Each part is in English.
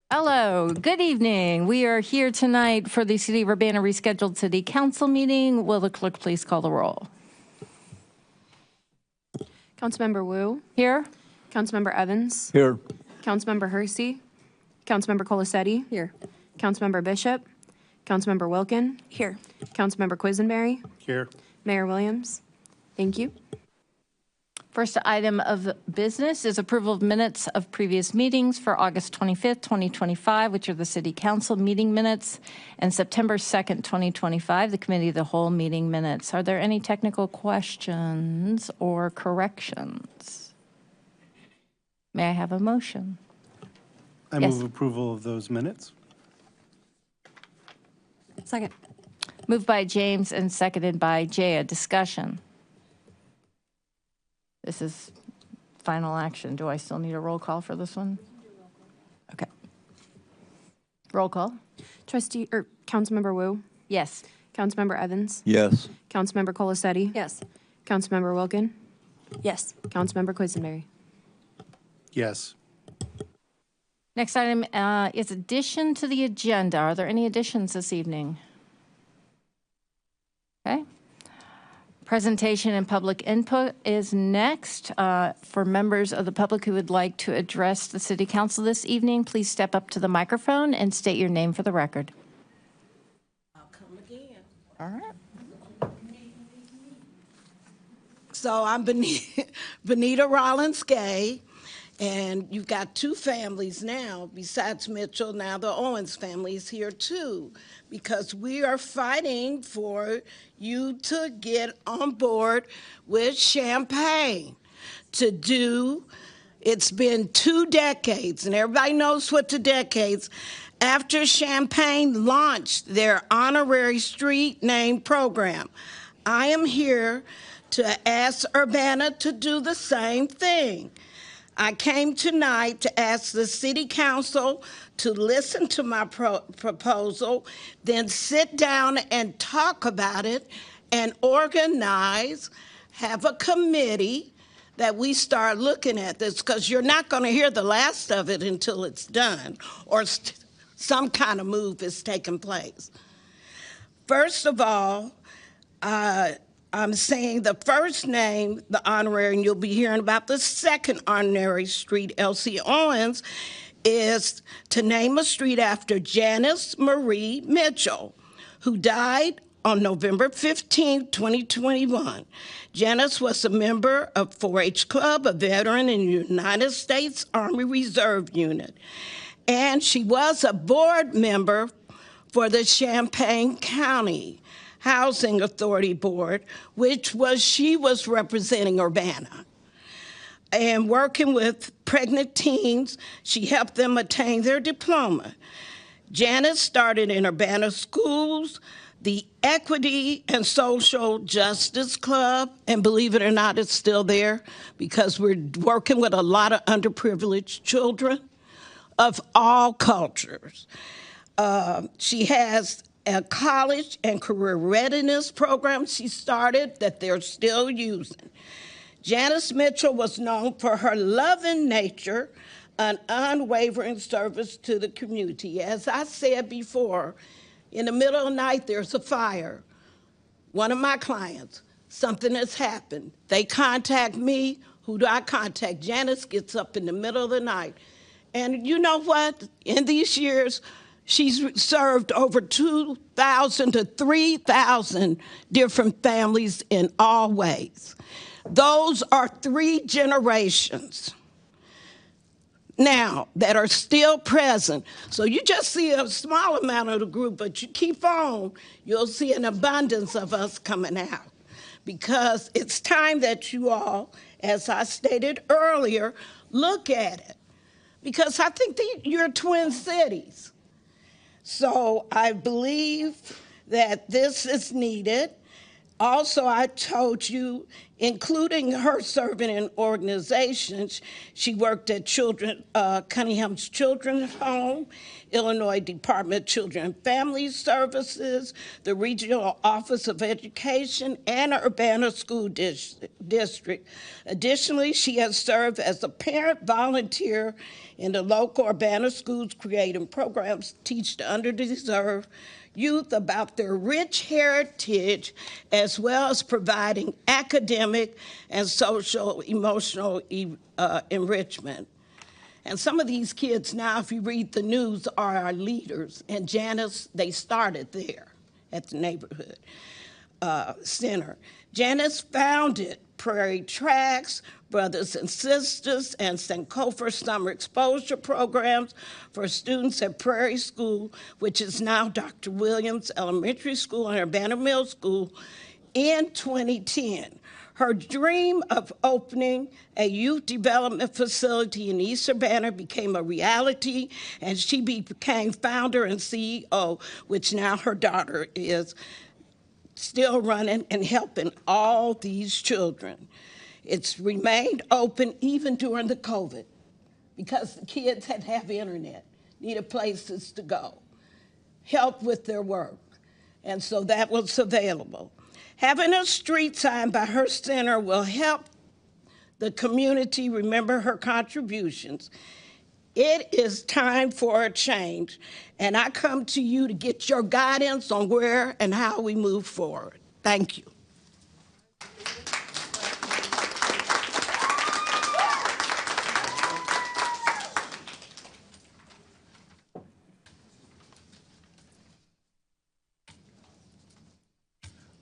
Hello, good evening. We are here tonight for the City of Urbana rescheduled City Council meeting. Will the clerk please call the roll? Councilmember Wu. Here. Councilmember Evans. Here. Councilmember Hersey. Councilmember Colasetti. Here. Councilmember Bishop. Councilmember Wilkin. Here. Councilmember Quisenberry. Here. Mayor Williams. Thank you. First item of business is approval of minutes of previous meetings for August 25th, 2025, which are the City Council meeting minutes, and September 2nd, 2025, the Committee of the Whole meeting minutes. Are there any technical questions or corrections? May I have a motion? I Yes. move approval of those minutes. Second. Moved by James and seconded by Jaya. Discussion. This is final action. Do I still need a roll call for this one? Okay. Roll call. Councilmember Wu. Yes. Councilmember Evans. Yes. Councilmember Colasetti. Yes. Councilmember Wilkin. Yes. Councilmember Quisenberry. Yes. Next item is addition to the agenda. Are there any additions this evening? Okay. Presentation and public input is next. For members of the public who would like to address the City Council this evening, please step up to the microphone and state your name for the record. I'll come again. All right. So I'm Benita Rollins-Gay, and you've got two families now, besides Mitchell. Now the Owens family is here too, because we are fighting for you to get on board with Champaign to do. It's been 2 decades, and everybody knows what the decades. After Champaign launched their honorary street name program, I am here to ask Urbana to do the same thing. I came tonight to ask the City Council to listen to my proposal, then sit down and talk about it and organize, have a committee that we start looking at this, because you're not going to hear the last of it until it's done or some kind of move is taking place. First of all, I'm saying the first name, the honorary, and you'll be hearing about the second honorary street, L.C. Owens, is to name a street after Janice Marie Mitchell, who died on November 15, 2021. Janice was a member of 4-H Club, a veteran in the United States Army Reserve Unit, and she was a board member for the Champaign County Housing Authority Board, which she was representing Urbana. And working with pregnant teens, she helped them attain their diploma. Janice started in Urbana schools, the Equity and Social Justice Club, and believe it or not, it's still there because we're working with a lot of underprivileged children of all cultures. She has a college and career readiness program she started that they're still using. Janice Mitchell was known for her loving nature and unwavering service to the community. As I said before, in the middle of the night, there's a fire. One of my clients, something has happened. They contact me. Who do I contact? Janice gets up in the middle of the night. And you know what? In these years, she's served over 2,000 to 3,000 different families in all ways. Those are 3 generations now that are still present. So you just see a small amount of the group, but you keep on, you'll see an abundance of us coming out. Because it's time that you all, as I stated earlier, look at it. Because I think you're twin cities. So I believe that this is needed. Also, I told you including her serving in organizations. She worked at Cunningham's Children's Home, Illinois Department of Children and Family Services, the Regional Office of Education, and Urbana School District. Additionally, she has served as a parent volunteer in the local Urbana schools, creating programs to teach the underdeserved youth about their rich heritage, as well as providing academic and social emotional enrichment. And some of these kids now, if you read the news, are our leaders. And Janice, they started there at the neighborhood center. Janice founded Prairie Tracks, Brothers and Sisters, and Sankofa summer exposure programs for students at Prairie School, which is now Dr. Williams Elementary School and Urbana Middle School, in 2010. Her dream of opening a youth development facility in East Urbana became a reality, and she became founder and CEO, which now her daughter is still running and helping all these children. It's remained open even during the COVID because the kids had to have internet, needed places to go, help with their work, and so that was available. Having a street sign by her center will help the community remember her contributions. It is time for a change, and I come to you to get your guidance on where and how we move forward. Thank you.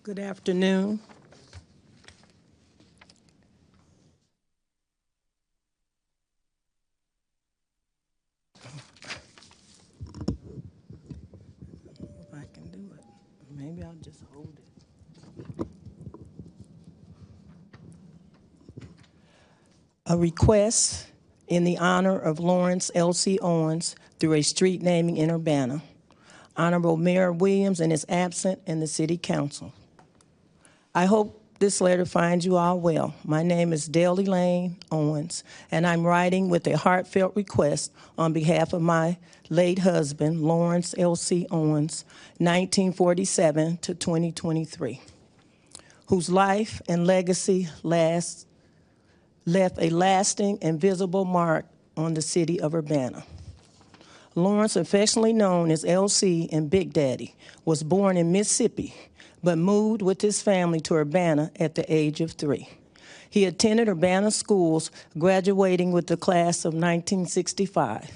Good afternoon. If I can do it, maybe I'll just hold it. A request in the honor of Lawrence L.C. Owens through a street naming in Urbana. Honorable Mayor Williams and his absent and the City Council. I hope this letter finds you all well. My name is Dale Elaine Owens, and I'm writing with a heartfelt request on behalf of my late husband, Lawrence L.C. Owens, 1947 to 2023, whose life and legacy left a lasting and visible mark on the city of Urbana. Lawrence, affectionately known as LC and Big Daddy, was born in Mississippi, but moved with his family to Urbana at the age of 3. He attended Urbana schools, graduating with the class of 1965.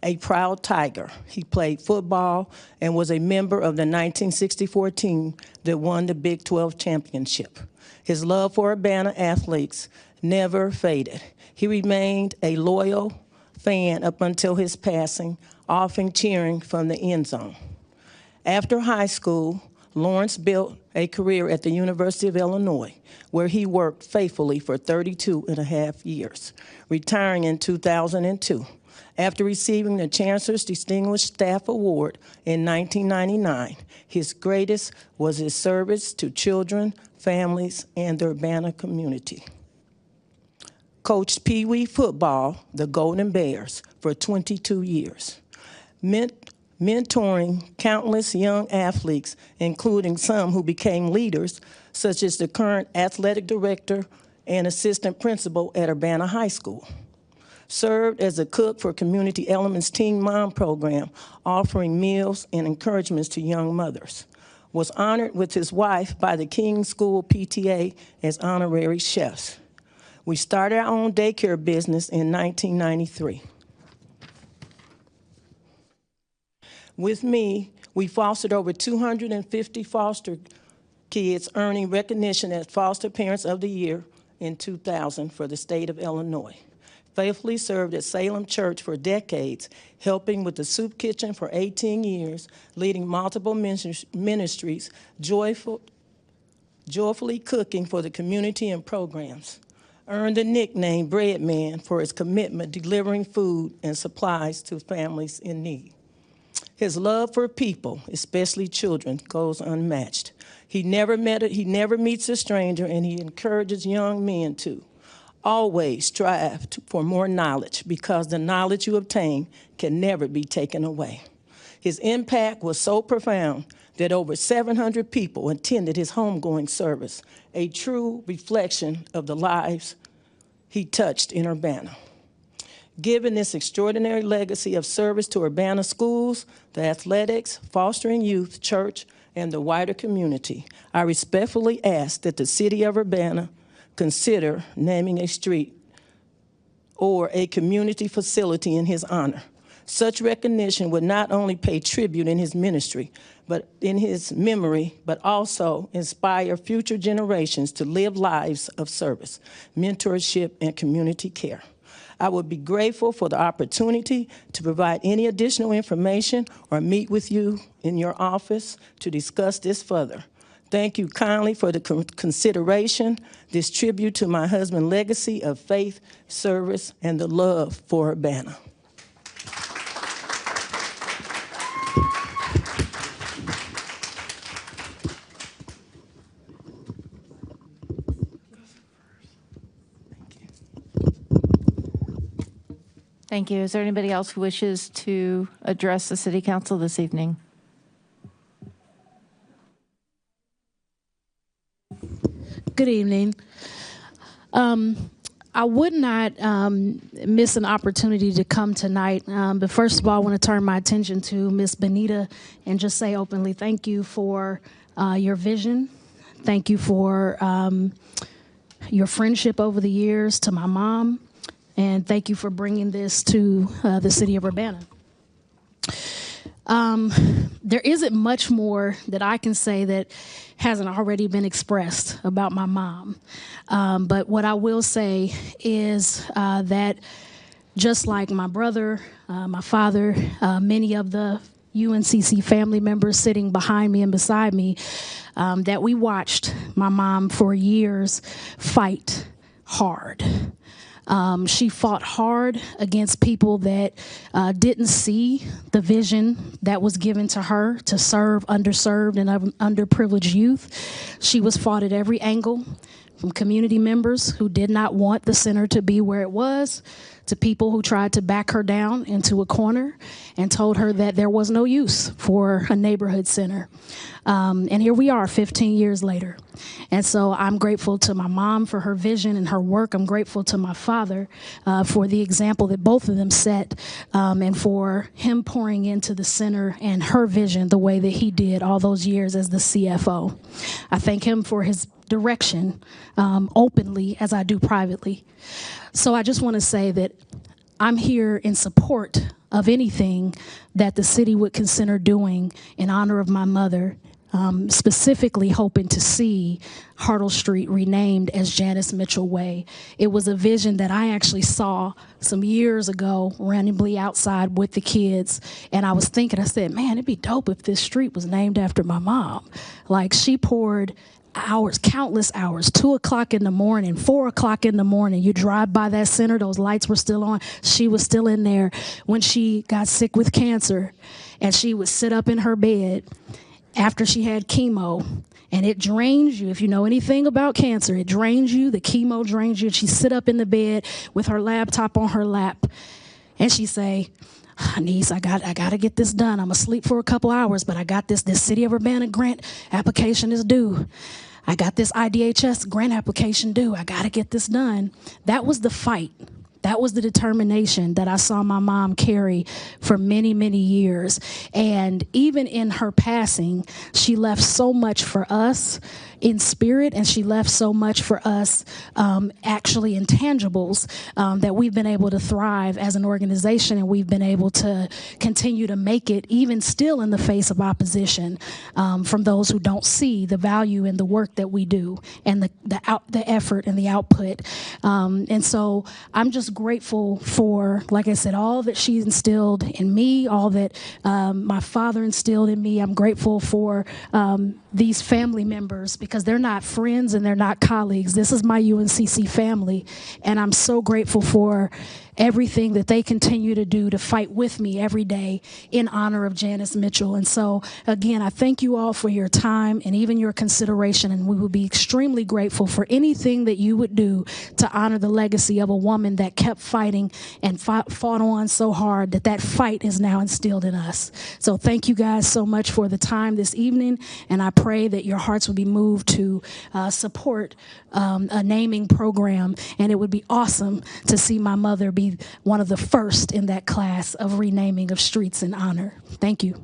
A proud Tiger, he played football and was a member of the 1964 team that won the Big 12 championship. His love for Urbana athletes never faded. He remained a loyal fan up until his passing, often cheering from the end zone. After high school, Lawrence built a career at the University of Illinois, where he worked faithfully for 32 and a half years, retiring in 2002. After receiving the Chancellor's Distinguished Staff Award in 1999, his greatest was his service to children, families, and the Urbana community. Coached Pee Wee football, the Golden Bears, for 22 years, mentoring countless young athletes, including some who became leaders, such as the current athletic director and assistant principal at Urbana High School. Served as a cook for Community Elements Teen Mom program, offering meals and encouragements to young mothers. Was honored with his wife by the King School PTA as honorary chefs. We started our own daycare business in 1993. With me, we fostered over 250 foster kids, earning recognition as Foster Parents of the Year in 2000 for the state of Illinois. Faithfully served at Salem Church for decades, helping with the soup kitchen for 18 years, leading multiple ministries, joyfully cooking for the community and programs. Earned the nickname Bread Man for his commitment delivering food and supplies to families in need. His love for people, especially children, goes unmatched. He never meets a stranger, and he encourages young men to always strive for more knowledge, because the knowledge you obtain can never be taken away. His impact was so profound that over 700 people attended his homegoing service, a true reflection of the lives he touched in Urbana. Given this extraordinary legacy of service to Urbana schools, the athletics, fostering youth, church, and the wider community, I respectfully ask that the city of Urbana consider naming a street or a community facility in his honor. Such recognition would not only pay tribute in his ministry, but in his memory, but also inspire future generations to live lives of service, mentorship, and community care. I would be grateful for the opportunity to provide any additional information or meet with you in your office to discuss this further. Thank you kindly for the consideration, this tribute to my husband's legacy of faith, service, and the love for Urbana. Thank you. Is there anybody else who wishes to address the City Council this evening? Good evening. I would not miss an opportunity to come tonight, but first of all, I want to turn my attention to Ms. Benita and just say openly thank you for your vision. Thank you for your friendship over the years to my mom, and thank you for bringing this to the city of Urbana. There isn't much more that I can say that hasn't already been expressed about my mom. But what I will say is that just like my brother, my father, many of the UNCC family members sitting behind me and beside me, that we watched my mom for years fight hard. She fought hard against people that didn't see the vision that was given to her to serve underserved and underprivileged youth. She was fought at every angle, from community members who did not want the center to be where it was, to people who tried to back her down into a corner and told her that there was no use for a neighborhood center. And here we are 15 years later. And so I'm grateful to my mom for her vision and her work. I'm grateful to my father for the example that both of them set, and for him pouring into the center and her vision the way that he did all those years as the CFO. I thank him for his direction openly as I do privately. So I just want to say that I'm here in support of anything that the city would consider doing in honor of my mother, specifically hoping to see Hartle Street renamed as Janice Mitchell Way. It was a vision that I actually saw some years ago randomly outside with the kids, and I was thinking, I said, man, it'd be dope if this street was named after my mom. Like, she poured hours, countless hours, 2 o'clock in the morning, 4 o'clock in the morning. You drive by that center, those lights were still on. She was still in there when she got sick with cancer, and she would sit up in her bed after she had chemo, and it drains you. If you know anything about cancer, it drains you. The chemo drains you. And she'd sit up in the bed with her laptop on her lap, and she'd say, niece, I got to get this done. I'm asleep for a couple hours, but I got this City of Urbana grant application is due. I got this IDHS grant application due. I got to get this done. That was the fight. That was the determination that I saw my mom carry for many, many years. And even in her passing, she left so much for us in spirit, and she left so much for us actually intangibles, that we've been able to thrive as an organization, and we've been able to continue to make it even still in the face of opposition from those who don't see the value in the work that we do and the effort and the output. And so I'm just grateful for, like I said, all that she instilled in me, all that my father instilled in me. I'm grateful for these family members, because they're not friends and they're not colleagues. This is my UNCC family, and I'm so grateful for everything that they continue to do to fight with me every day in honor of Janice Mitchell. And so, again, I thank you all for your time and even your consideration, and we will be extremely grateful for anything that you would do to honor the legacy of a woman that kept fighting and fought on so hard that fight is now instilled in us. So thank you guys so much for the time this evening, and I pray that your hearts will be moved to support a naming program, and it would be awesome to see my mother be one of the first in that class of renaming of streets in honor. Thank you.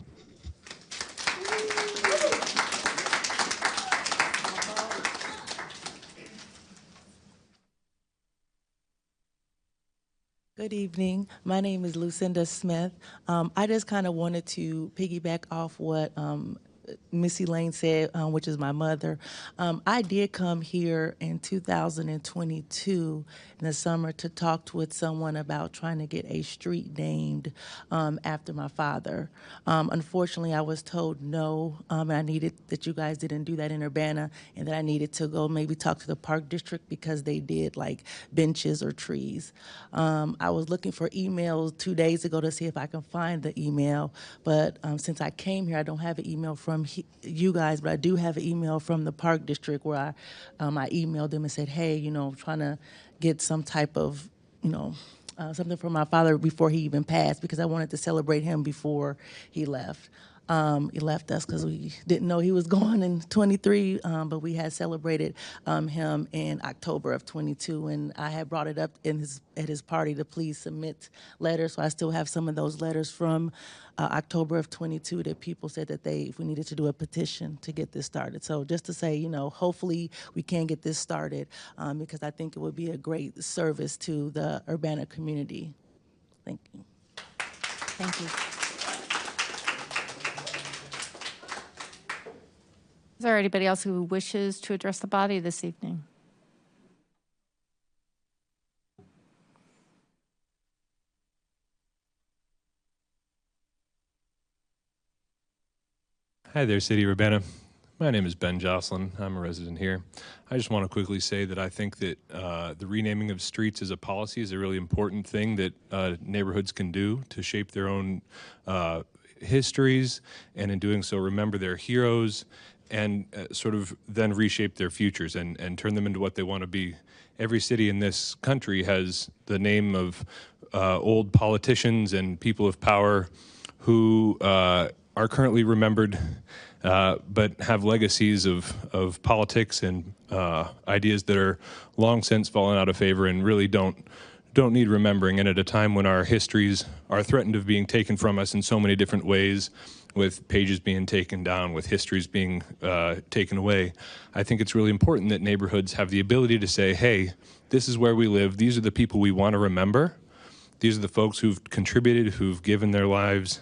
Good evening. My name is Lucinda Smith. I just kind of wanted to piggyback off what Missy Lane said, which is my mother. I did come here in 2022 in the summer to talk with someone about trying to get a street named after my father. Unfortunately, I was told no, and I needed that you guys didn't do that in Urbana, and that I needed to go maybe talk to the park district because they did like benches or trees. I was looking for emails 2 days ago to see if I can find the email, but since I came here, I don't have an email from you guys, but I do have an email from the park district where I emailed them and said, hey, trying to get some type of, something for my father before he even passed, because I wanted to celebrate him before he left. He left us because we didn't know he was gone in 23, but we had celebrated him in October of 22, and I had brought it up at his party to please submit letters. So I still have some of those letters from October of 22 that people said that we needed to do a petition to get this started. So just to say, hopefully we can get this started, because I think it would be a great service to the Urbana community. Thank you. Thank you. Is there anybody else who wishes to address the body this evening? Hi there, City of Urbana. My name is Ben Jocelyn. I'm a resident here. I just want to quickly say that I think that the renaming of streets as a policy is a really important thing that neighborhoods can do to shape their own histories, and in doing so remember their heroes, and sort of then reshape their futures and turn them into what they want to be. Every city in this country has the name of old politicians and people of power who are currently remembered, but have legacies of politics and ideas that are long since fallen out of favor and really don't need remembering. And at a time when our histories are threatened of being taken from us in so many different ways, with pages being taken down, with histories being taken away, I think it's really important that neighborhoods have the ability to say, hey, this is where we live, these are the people we want to remember, these are the folks who've contributed, who've given their lives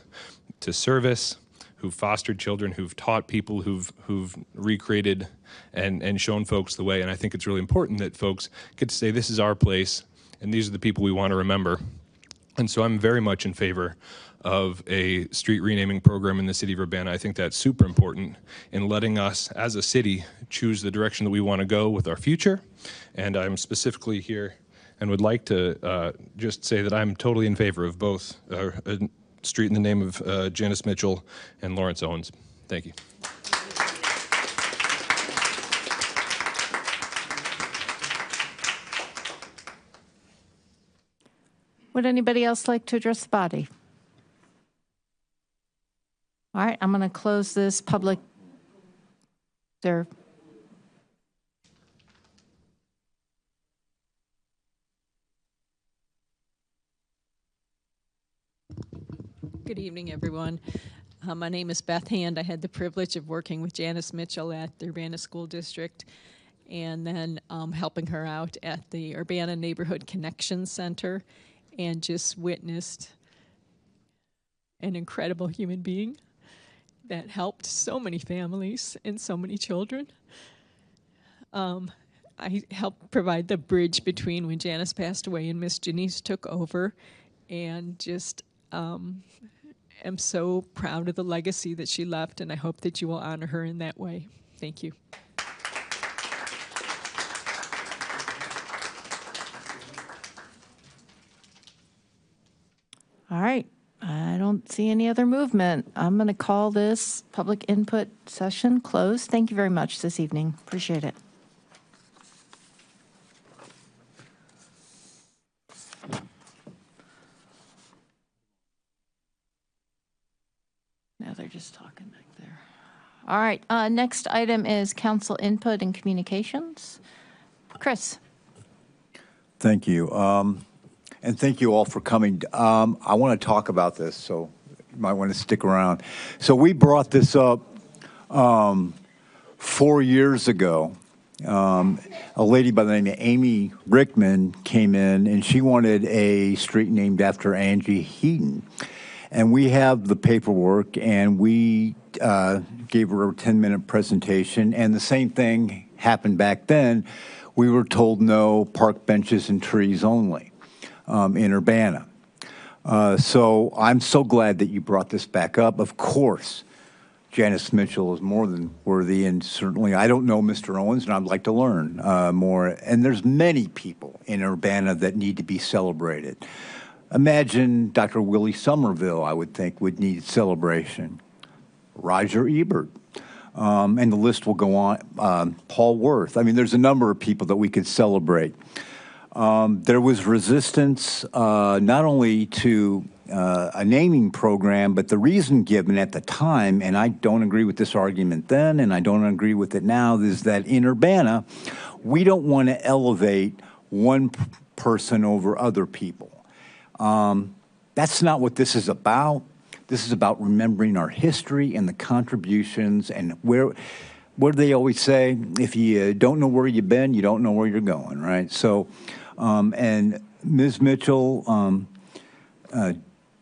to service, who've fostered children, who've taught people, who've recreated and shown folks the way. And I think it's really important that folks get to say, this is our place, and these are the people we want to remember. And so I'm very much in favor of a street renaming program in the city of Urbana. I think that's super important in letting us as a city choose the direction that we want to go with our future. And I'm specifically here and would like to just say that I'm totally in favor of both a street in the name of Janice Mitchell and Lawrence Owens. Thank you. Would anybody else like to address the body? All right, I'm going to close this public. There. Good evening, everyone. My name is Beth Hand. I had the privilege of working with Janice Mitchell at the Urbana School District, and then helping her out at the Urbana Neighborhood Connection Center, and just witnessed an incredible human being that helped so many families and so many children. I helped provide the bridge between when Janice passed away and Miss Janice took over, and just am so proud of the legacy that she left, and I hope that you will honor her in that way. Thank you. All right. I don't see any other movement. I'm going to call this public input session closed. Thank you very much this evening. Appreciate it. No, they're just talking back there. All right. Next item is council input and communications. Chris. Thank you. And thank you all for coming. I want to talk about this, so you might want to stick around. So we brought this up 4 years ago. A lady by the name of Amy Rickman came in, and she wanted a street named after Angie Heaton. And we have the paperwork, and we gave her a 10-minute presentation, and the same thing happened back then. We were told no, park benches and trees only. In Urbana. So I'm so glad that you brought this back up. Of course, Janice Mitchell is more than worthy, and certainly I don't know Mr. Owens, and I'd like to learn more. And there's many people in Urbana that need to be celebrated. Imagine Dr. Willie Somerville, I would think, would need celebration. Roger Ebert. And the list will go on. Paul Worth. I mean, there's a number of people that we could celebrate. There was resistance not only to a naming program, but the reason given at the time, and I don't agree with this argument then, and I don't agree with it now, is that in Urbana, we don't want to elevate one person over other people. That's not what this is about. This is about remembering our history and the contributions, and what do they always say? If you don't know where you've been, you don't know where you're going, right? So, and Ms. Mitchell,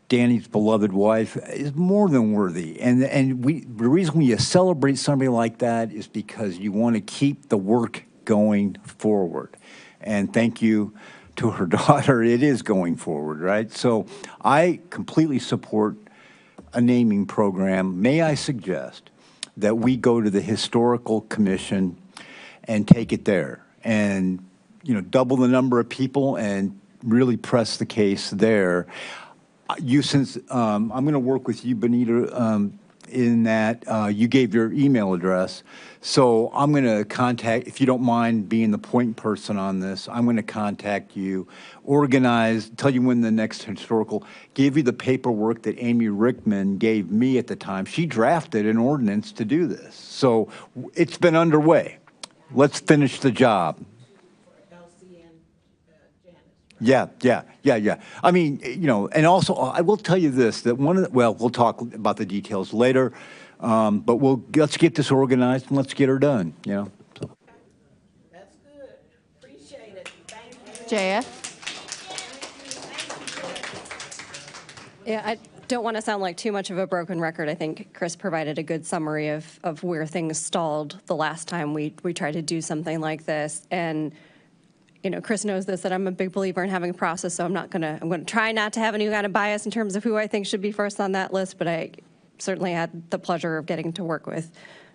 Danny's beloved wife, is more than worthy. And the reason you celebrate somebody like that is because you want to keep the work going forward. And thank you to her daughter, it is going forward, right? So I completely support a naming program. May I suggest that we go to the Historical Commission and take it there and, you know, double the number of people and really press the case there. Since I'm going to work with you, Benita, in that you gave your email address. So I'm going to contact, if you don't mind being the point person on this, I'm going to contact you, organize, tell you when the next historical, give you the paperwork that Amy Rickman gave me at the time. She drafted an ordinance to do this. So it's been underway. Let's finish the job. Yeah. I mean, you know, and also I will tell you this, that well, we'll talk about the details later, but let's get this organized and let's get her done, you know. So. That's good. Appreciate it. Thank you. JF? Yeah, I don't want to sound like too much of a broken record. I think Chris provided a good summary of where things stalled the last time we tried to do something like this. And you know, Chris knows this, that I'm a big believer in having a process, so I'm going to try not to have any kind of bias in terms of who I think should be first on that list, but I certainly had the pleasure of getting to work with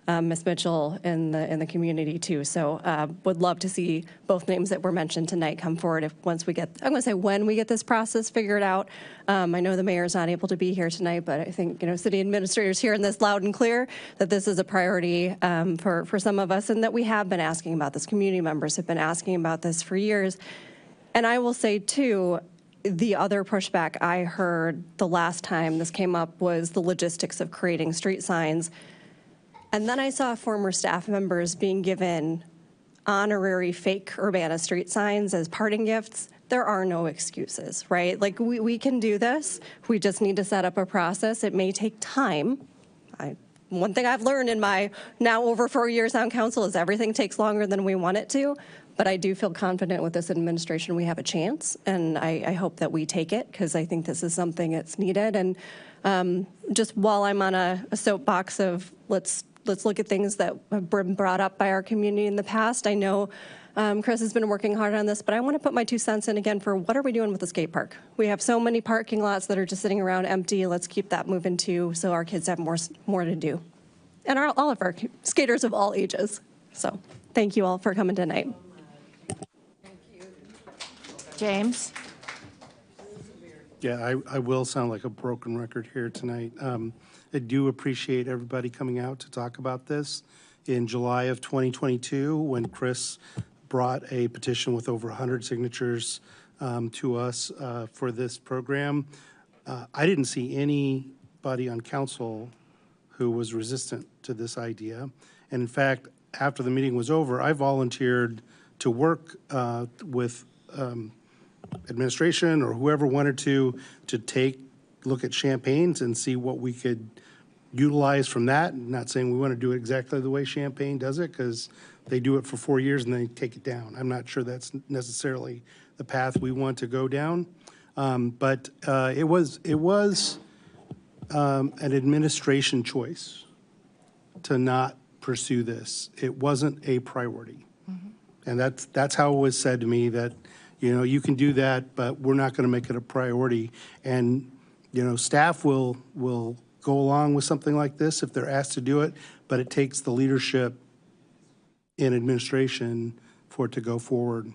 Ms. Mitchell in the community too. So would love to see both names that were mentioned tonight come forward once we get, I'm going to say when we get this process figured out. I know the mayor's not able to be here tonight, but I think, you know, city administrators hearing this loud and clear that this is a priority for some of us, and that we have been asking about this. Community members have been asking about this for years. And I will say too, the other pushback I heard the last time this came up was the logistics of creating street signs. And then I saw former staff members being given honorary fake Urbana street signs as parting gifts. There are no excuses, right? Like, we can do this. We just need to set up a process. It may take time. One thing I've learned in my now over 4 years on council is everything takes longer than we want it to. But I do feel confident with this administration we have a chance, and I hope that we take it, because I think this is something that's needed. And just while I'm on a soapbox of let's look at things that have been brought up by our community in the past. I know Chris has been working hard on this, but I want to put my 2 cents in again for what are we doing with the skate park? We have so many parking lots that are just sitting around empty. Let's keep that moving too, so our kids have more to do. And all of our skaters of all ages. So thank you all for coming tonight. James? Yeah, I will sound like a broken record here tonight. I do appreciate everybody coming out to talk about this. In July of 2022, when Chris brought a petition with over 100 signatures to us for this program, I didn't see anybody on council who was resistant to this idea. And in fact, after the meeting was over, I volunteered to work with administration or whoever wanted to look at Champagne's and see what we could utilize from that. Not saying we want to do it exactly the way Champagne does it, because they do it for 4 years and they take it down. I'm not sure that's necessarily the path we want to go down. But it was an administration choice to not pursue this. It wasn't a priority. And that's how it was said to me, that, you know, you can do that, but we're not going to make it a priority. And, you know, staff will go along with something like this if they're asked to do it, but it takes the leadership in administration for it to go forward. And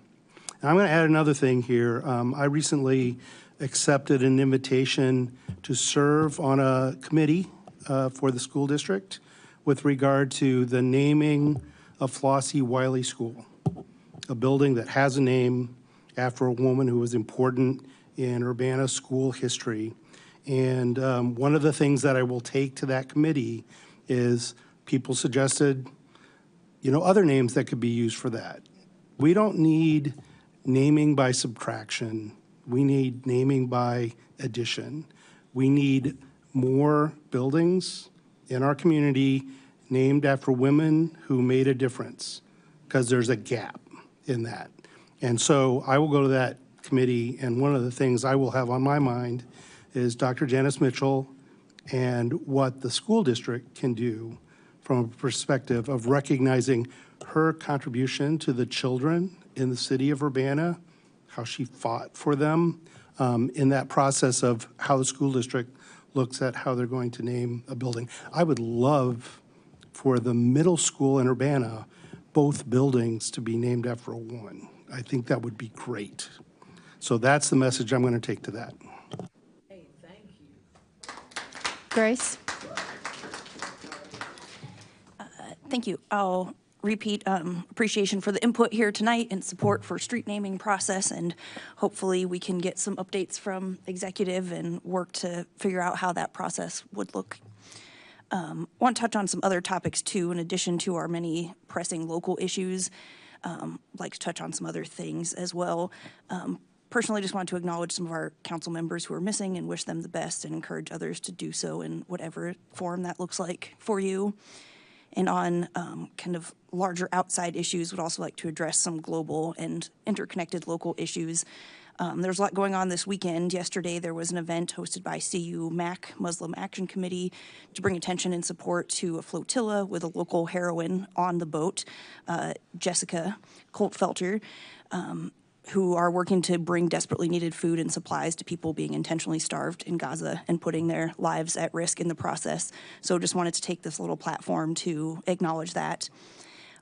I'm going to add another thing here. I recently accepted an invitation to serve on a committee for the school district with regard to the naming of Flossie Wiley School, a building that has a name after a woman who was important in Urbana school history. And one of the things that I will take to that committee is people suggested, you know, other names that could be used for that. We don't need naming by subtraction. We need naming by addition. We need more buildings in our community named after women who made a difference, because there's a gap in that. And so I will go to that committee, and one of the things I will have on my mind is Dr. Janice Mitchell and what the school district can do from a perspective of recognizing her contribution to the children in the city of Urbana, how she fought for them in that process of how the school district looks at how they're going to name a building. I would love for the middle school in Urbana, both buildings to be named after a woman. I think that would be great. So that's the message I'm going to take to that. Hey, thank you. Grace? Thank you. I'll repeat appreciation for the input here tonight and support for street naming process, and hopefully we can get some updates from executive and work to figure out how that process would look. Want to touch on some other topics too, in addition to our many pressing local issues. Like to touch on some other things as well. Personally, just want to acknowledge some of our council members who are missing and wish them the best, and encourage others to do so in whatever form that looks like for you. And on kind of larger outside issues, would also like to address some global and interconnected local issues. There's a lot going on this weekend. Yesterday, there was an event hosted by CU MAC, Muslim Action Committee, to bring attention and support to a flotilla with a local heroine on the boat, Jessica Coltfelter, who are working to bring desperately needed food and supplies to people being intentionally starved in Gaza and putting their lives at risk in the process. So just wanted to take this little platform to acknowledge that.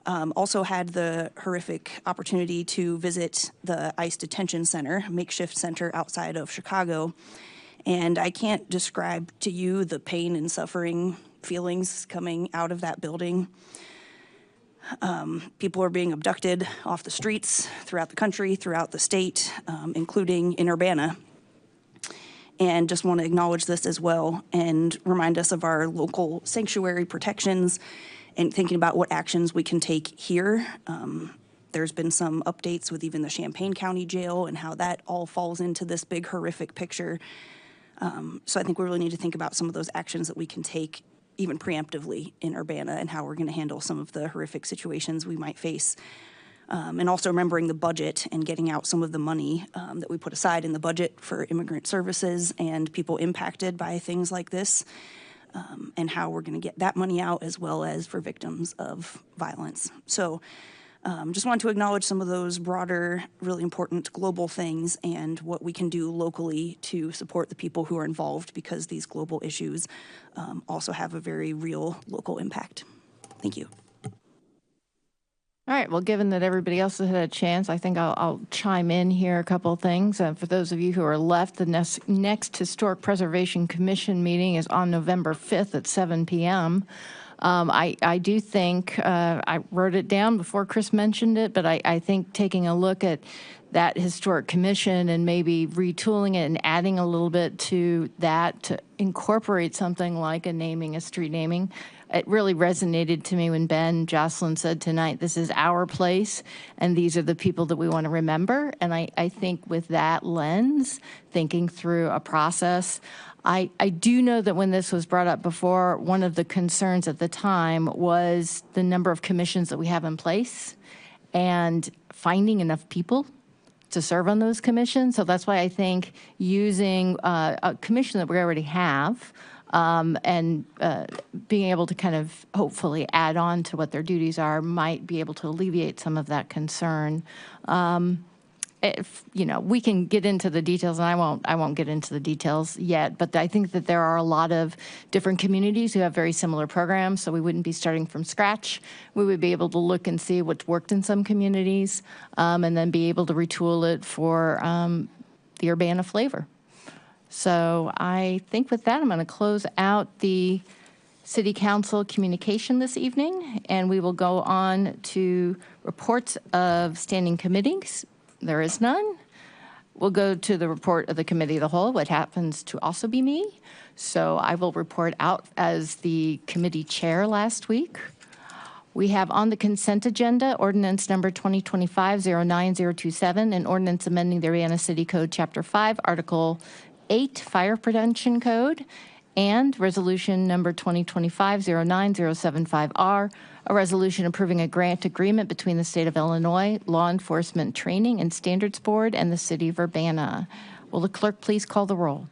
Also had the horrific opportunity to visit the ICE detention center, makeshift center outside of Chicago. And I can't describe to you the pain and suffering feelings coming out of that building. People are being abducted off the streets throughout the country, throughout the state, including in Urbana. And just want to acknowledge this as well and remind us of our local sanctuary protections and thinking about what actions we can take here. There's been some updates with even the Champaign County Jail and how that all falls into this big horrific picture. So I think we really need to think about some of those actions that we can take even preemptively in Urbana and how we're going to handle some of the horrific situations we might face. And also remembering the budget and getting out some of the money that we put aside in the budget for immigrant services and people impacted by things like this. And how we're going to get that money out, as well as for victims of violence. So just wanted to acknowledge some of those broader, really important global things and what we can do locally to support the people who are involved, because these global issues also have a very real local impact. Thank you. All right, well, given that everybody else has had a chance, I think I'll chime in here a couple of things. For those of you who are left, the next Historic Preservation Commission meeting is on November 5th at 7 p.m. I do think, I wrote it down before Chris mentioned it, but I think taking a look at that historic commission and maybe retooling it and adding a little bit to that to incorporate something like a street naming. It really resonated to me when Ben Jocelyn said tonight, this is our place, and these are the people that we want to remember. And I think with that lens, thinking through a process, I do know that when this was brought up before, one of the concerns at the time was the number of commissions that we have in place and finding enough people to serve on those commissions. So that's why I think using a commission that we already have and being able to kind of hopefully add on to what their duties are might be able to alleviate some of that concern. If, we can get into the details, and I won't get into the details yet, but I think that there are a lot of different communities who have very similar programs, so we wouldn't be starting from scratch. We would be able to look and see what's worked in some communities, and then be able to retool it for the Urbana flavor. So I think with that, I'm going to close out the City Council communication this evening, and we will go on to reports of standing committees. There is none. We'll go to the report of the Committee of the Whole, what happens to also be me. So I will report out as the committee chair last week. We have on the consent agenda ordinance number 2025-09027, an ordinance amending the Urbana City Code, Chapter 5, Article 8, Fire Prevention Code, and resolution number 2025-09075R, a resolution approving a grant agreement between the State of Illinois Law Enforcement Training and Standards Board and the City of Urbana. Will the clerk please call the roll?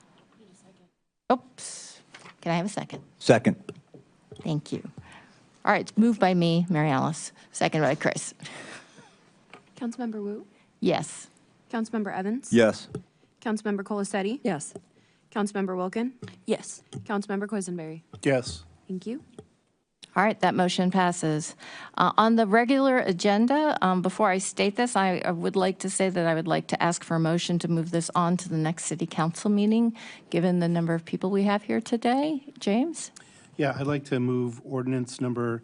Oops. Can I have a second? Second. Thank you. All right, it's moved by me, Mary Alice, second by Chris. Councilmember Wu? Yes. Councilmember Evans? Yes. Councilmember Colasetti? Yes. Councilmember Wilkin? Yes. Councilmember Quisenberry? Yes. Thank you. All right, that motion passes. On the regular agenda, before I state this, I would like to say that I would like to ask for a motion to move this on to the next City Council meeting, given the number of people we have here today. James? Yeah, I'd like to move ordinance number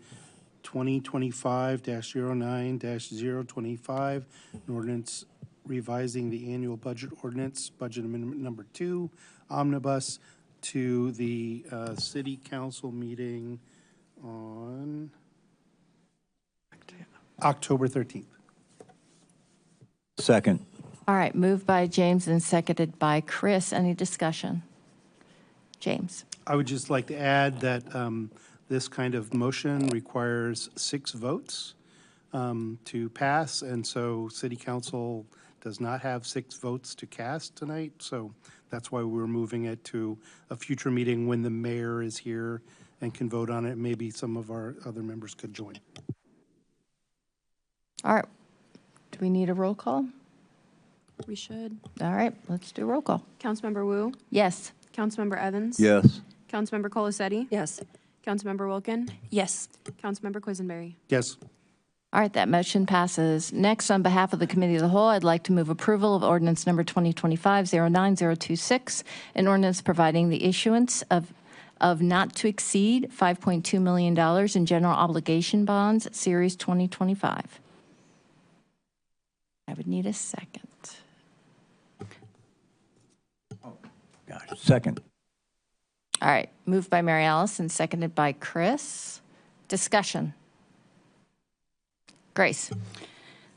2025-09-025, an ordinance revising the annual budget ordinance, budget amendment number 2, omnibus, to the City Council meeting on October 13th. Second. All right, moved by James and seconded by Chris. Any discussion? James? I would just like to add that this kind of motion requires 6 votes to pass, and so City Council does not have 6 votes to cast tonight, so that's why we're moving it to a future meeting when the mayor is here and can vote on it. Maybe some of our other members could join. All right. Do we need a roll call? We should. All right, let's do a roll call. Councilmember Wu? Yes. Councilmember Evans? Yes. Councilmember Colasetti? Yes. Councilmember Wilkin? Yes. Councilmember Quisenberry? Yes. All right, that motion passes. Next, on behalf of the Committee of the Whole, I'd like to move approval of ordinance number 2025-09026, an ordinance providing the issuance of not to exceed $5.2 million in general obligation bonds, Series 2025. I would need a second. Gosh. Second. All right, moved by Mary Alice and seconded by Chris. Discussion. Grace.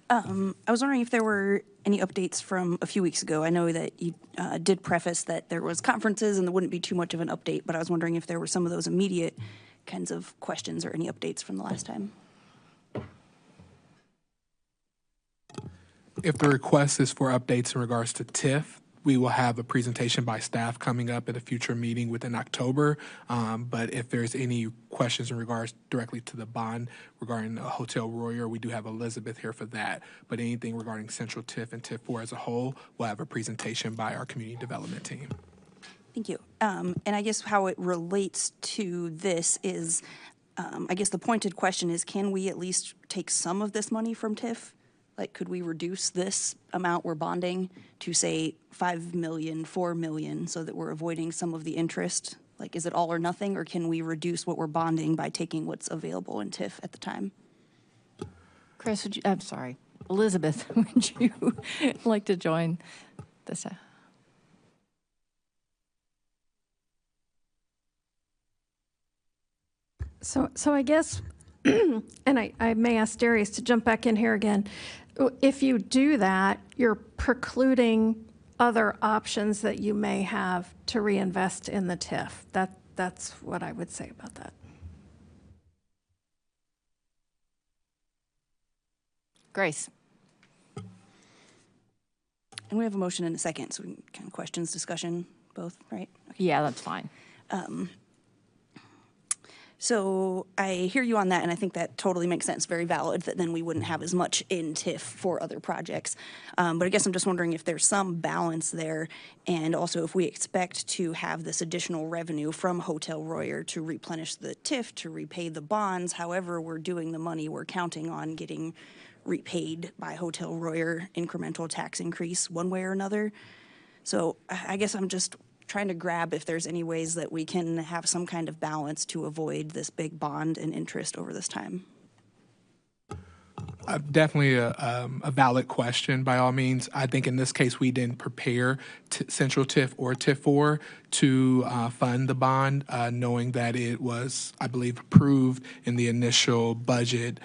I was wondering if there were any updates from a few weeks ago. I know that you did preface that there was conferences and there wouldn't be too much of an update, but I was wondering if there were some of those immediate kinds of questions or any updates from the last time. If the request is for updates in regards to TIF, we will have a presentation by staff coming up at a future meeting within October. But if there's any questions in regards directly to the bond regarding Hotel Royer, we do have Elizabeth here for that. But anything regarding Central TIF and TIF 4 as a whole, we'll have a presentation by our community development team. Thank you. And I guess how it relates to this is, I guess the pointed question is, can we at least take some of this money from TIF? Like, could we reduce this amount we're bonding to, say, 5 million, 4 million, so that we're avoiding some of the interest? Like, is it all or nothing, or can we reduce what we're bonding by taking what's available in TIF at the time? Chris, I'm sorry, Elizabeth, would you like to join this? So I guess, and I may ask Darius to jump back in here again. If you do that, you're precluding other options that you may have to reinvest in the TIF. That's what I would say about that. Grace. And we have a motion and a second, so we can kind of questions, discussion, both, right? Okay. Yeah, that's fine. So I hear you on that, and I think that totally makes sense, very valid, that then we wouldn't have as much in TIF for other projects. But I guess I'm just wondering if there's some balance there, and also if we expect to have this additional revenue from Hotel Royer to replenish the TIF, to repay the bonds, however we're doing the money, we're counting on getting repaid by Hotel Royer incremental tax increase one way or another. So I guess I'm just trying to grab if there's any ways that we can have some kind of balance to avoid this big bond and interest over this time. Definitely a valid question by all means. I think in this case we didn't prepare Central TIF or TIF 4 to fund the bond, knowing that it was, I believe, approved in the initial budget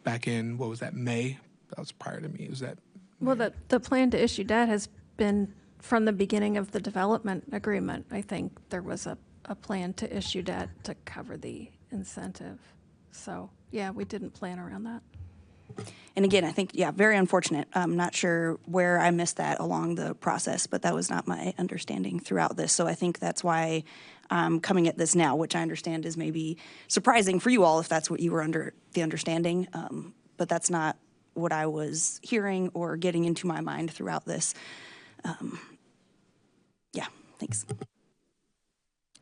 back in, what was that, May? That was prior to me. Was that May? Well, the plan to issue debt has been from the beginning of the development agreement. I think there was a plan to issue debt to cover the incentive. So, yeah, we didn't plan around that. And again, I think, yeah, very unfortunate. I'm not sure where I missed that along the process, but that was not my understanding throughout this. So I think that's why I'm coming at this now, which I understand is maybe surprising for you all if that's what you were under the understanding. But that's not what I was hearing or getting into my mind throughout this. Yeah, thanks.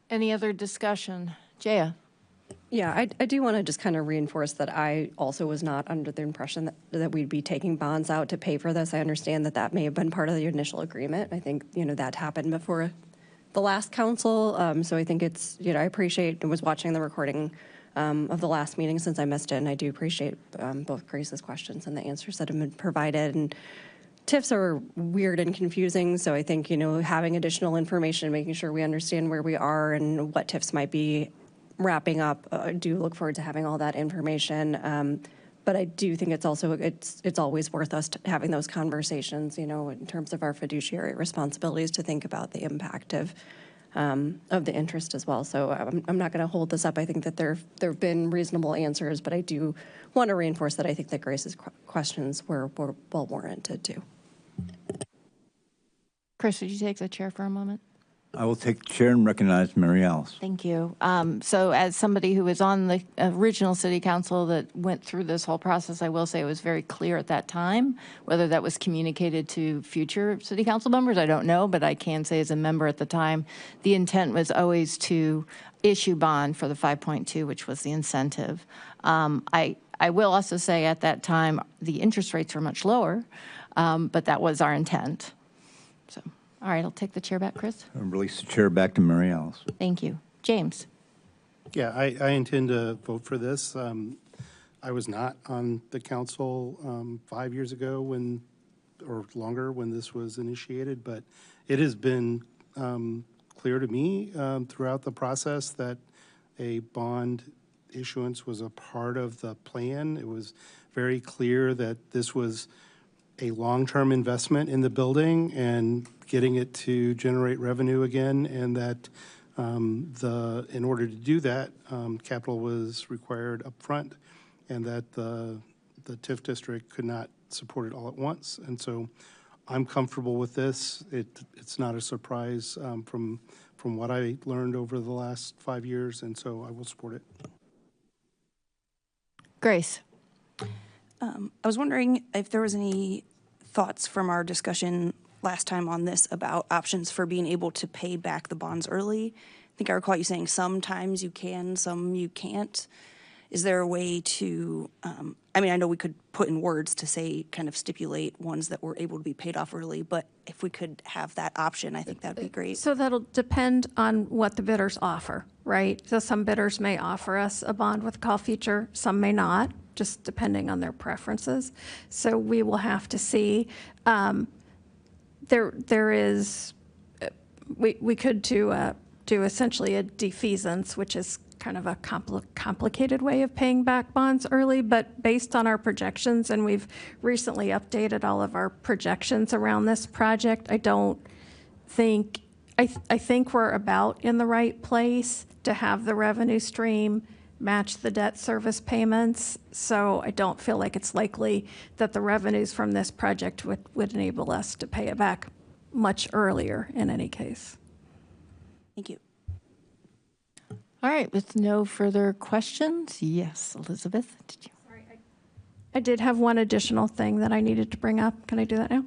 Any other discussion? Jaya? Yeah, I do want to just kind of reinforce that I also was not under the impression that we'd be taking bonds out to pay for this. I understand that that may have been part of the initial agreement. I think, that happened before the last council. So I think it's, I appreciate, and was watching the recording of the last meeting since I missed it, and I do appreciate both Grace's questions and the answers that have been provided. And TIFs are weird and confusing, so I think, having additional information, making sure we understand where we are and what TIFs might be wrapping up. I do look forward to having all that information. But I do think it's also, it's always worth us having those conversations, in terms of our fiduciary responsibilities to think about the impact of the interest as well. So I'm not going to hold this up. I think that there have been reasonable answers, but I do want to reinforce that I think that Grace's questions were well warranted too. Chris, would you take the chair for a moment? I will take the chair and recognize Mary Alice. Thank you. So as somebody who was on the original city council that went through this whole process, I will say it was very clear at that time. Whether that was communicated to future city council members, I don't know, but I can say as a member at the time, the intent was always to issue bond for the 5.2, which was the incentive. I will also say at that time, the interest rates were much lower, but that was our intent. So. All right, I'll take the chair back, Chris. I'll release the chair back to Mary Alice. Thank you. James. Yeah, I intend to vote for this. I was not on the council 5 years ago or longer when this was initiated, but it has been clear to me throughout the process that a bond issuance was a part of the plan. It was very clear that this was a long-term investment in the building and getting it to generate revenue again, and that in order to do that, capital was required up front, and that the TIF district could not support it all at once. And so I'm comfortable with this. It's not a surprise from what I learned over the last 5 years, and so I will support it. Grace. I was wondering if there was any thoughts from our discussion last time on this about options for being able to pay back the bonds early. I think I recall you saying sometimes you can, some you can't. Is there a way to, I mean, I know we could put in words to say, kind of stipulate ones that were able to be paid off early, but if we could have that option, I think that'd be great. So that'll depend on what the bidders offer, right? So some bidders may offer us a bond with a call feature, some may not, just depending on their preferences. So we will have to see. There is, we could do essentially a defeasance, which is kind of a complicated way of paying back bonds early, but based on our projections, and we've recently updated all of our projections around this project, I think we're about in the right place to have the revenue stream match the debt service payments. So I don't feel like it's likely that the revenues from this project would enable us to pay it back much earlier in any case. Thank you. All right, with no further questions, yes, Elizabeth, did you? I did have one additional thing that I needed to bring up. Can I do that now?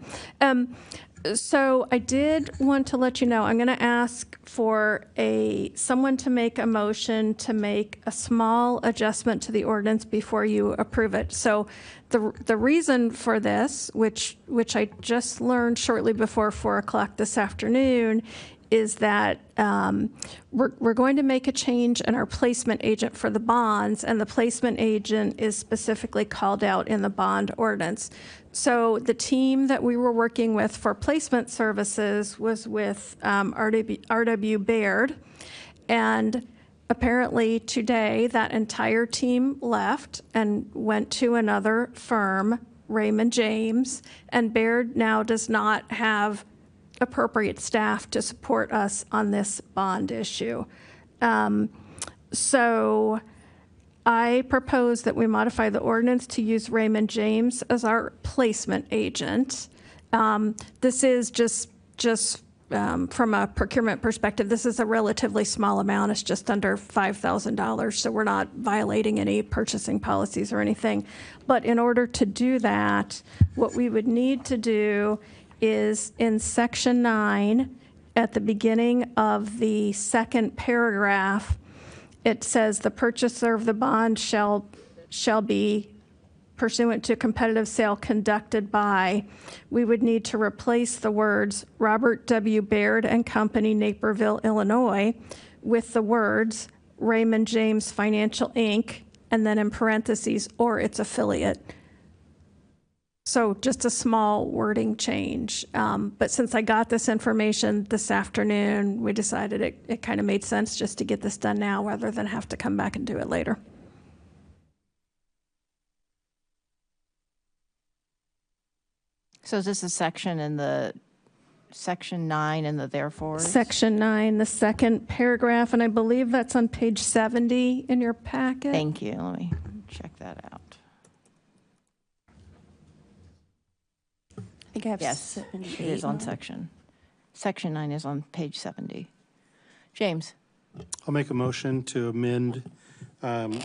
So I did want to let you know, I'm going to ask for someone to make a motion to make a small adjustment to the ordinance before you approve it. So the reason for this, which I just learned shortly before 4 o'clock this afternoon, is that we're going to make a change in our placement agent for the bonds, and the placement agent is specifically called out in the bond ordinance. So the team that we were working with for placement services was with R.W. Baird, and apparently today that entire team left and went to another firm, Raymond James, and Baird now does not have appropriate staff to support us on this bond issue. So I propose that we modify the ordinance to use Raymond James as our placement agent. This is just from a procurement perspective, this is a relatively small amount. It's just under $5,000, so we're not violating any purchasing policies or anything. But in order to do that, what we would need to do is in section 9, at the beginning of the second paragraph, it says the purchaser of the bond shall be pursuant to competitive sale conducted by. We would need to replace the words Robert W. Baird and Company, Naperville, Illinois, with the words Raymond James Financial Inc., and then in parentheses, or its affiliate. So just a small wording change. But since I got this information this afternoon, we decided it kind of made sense just to get this done now rather than have to come back and do it later. So is this a section in the section 9 in the therefore? Section 9, the second paragraph, and I believe that's on page 70 in your packet. Thank you. Let me check that out. I think I have Yes, 7, it is on section. Section 9 is on page 70. James? I'll make a motion to amend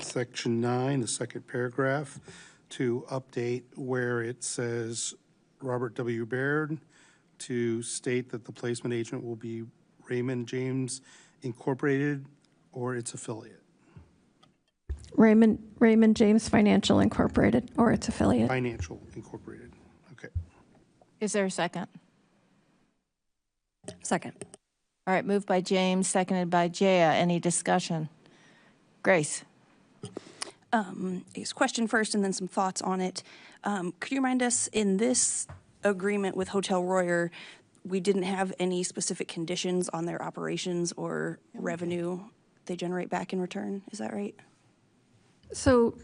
section 9, the second paragraph, to update where it says Robert W. Baird to state that the placement agent will be Raymond James Incorporated or its affiliate. Raymond James Financial Incorporated or its affiliate. Financial Incorporated. Okay. Is there a second? Second. All right, moved by James, seconded by Jaya. Any discussion? Grace? I guess question first and then some thoughts on it. Could you remind us, in this agreement with Hotel Royer, we didn't have any specific conditions on their operations or revenue they generate back in return? Is that right? So